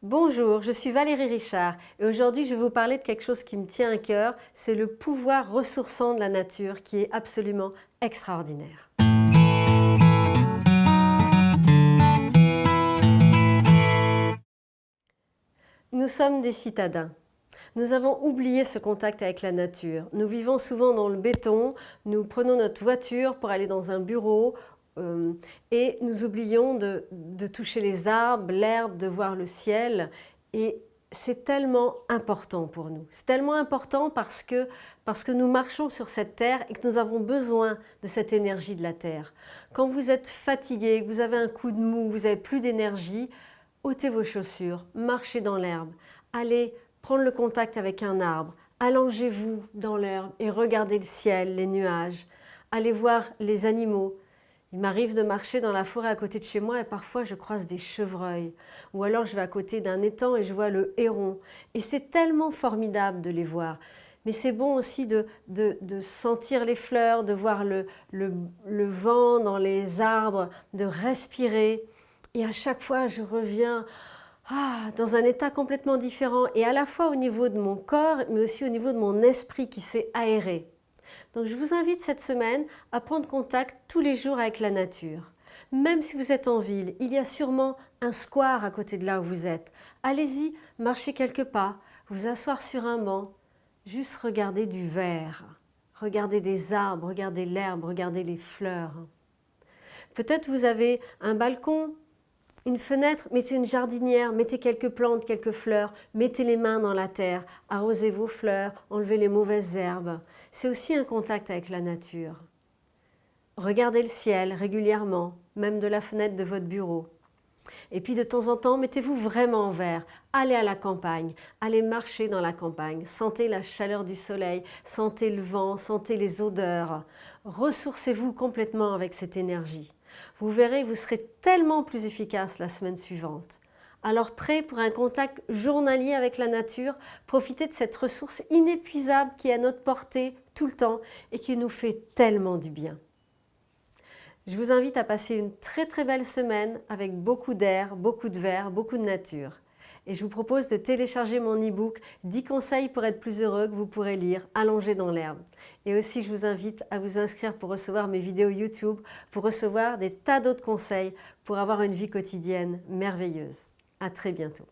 Bonjour, je suis Valérie Richard et aujourd'hui je vais vous parler de quelque chose qui me tient à cœur, c'est le pouvoir ressourçant de la nature qui est absolument extraordinaire. Nous sommes des citadins. Nous avons oublié ce contact avec la nature. Nous vivons souvent dans le béton, nous prenons notre voiture pour aller dans un bureau et nous oublions de toucher les arbres, l'herbe, de voir le ciel. Et c'est tellement important pour nous. C'est tellement important parce que nous marchons sur cette terre et que nous avons besoin de cette énergie de la terre. Quand vous êtes fatigué, que vous avez un coup de mou, vous n'avez plus d'énergie, ôtez vos chaussures, marchez dans l'herbe, allez prendre le contact avec un arbre, allongez-vous dans l'herbe et regardez le ciel, les nuages, allez voir les animaux. Il m'arrive de marcher dans la forêt à côté de chez moi et parfois je croise des chevreuils. Ou alors je vais à côté d'un étang et je vois le héron. Et c'est tellement formidable de les voir. Mais c'est bon aussi de sentir les fleurs, de voir le vent dans les arbres, de respirer. Et à chaque fois, je reviens dans un état complètement différent, et à la fois au niveau de mon corps, mais aussi au niveau de mon esprit qui s'est aéré. Donc je vous invite cette semaine à prendre contact tous les jours avec la nature. Même si vous êtes en ville, il y a sûrement un square à côté de là où vous êtes. Allez-y, marchez quelques pas, vous asseoir sur un banc, juste regarder du vert, regarder des arbres, regarder l'herbe, regarder les fleurs. Peut-être vous avez un balcon, une fenêtre, mettez une jardinière, mettez quelques plantes, quelques fleurs, mettez les mains dans la terre, arrosez vos fleurs, enlevez les mauvaises herbes. C'est aussi un contact avec la nature. Regardez le ciel régulièrement, même de la fenêtre de votre bureau. Et puis de temps en temps, mettez-vous vraiment en vert. Allez à la campagne, allez marcher dans la campagne, sentez la chaleur du soleil, sentez le vent, sentez les odeurs. Ressourcez-vous complètement avec cette énergie. Vous verrez, vous serez tellement plus efficace la semaine suivante. Alors prêt pour un contact journalier avec la nature, profitez de cette ressource inépuisable qui est à notre portée tout le temps et qui nous fait tellement du bien. Je vous invite à passer une très belle semaine avec beaucoup d'air, beaucoup de vert, beaucoup de nature. Et je vous propose de télécharger mon e-book 10 conseils pour être plus heureux que vous pourrez lire allongé dans l'herbe. Et aussi je vous invite à vous inscrire pour recevoir mes vidéos YouTube, pour recevoir des tas d'autres conseils pour avoir une vie quotidienne merveilleuse. À très bientôt.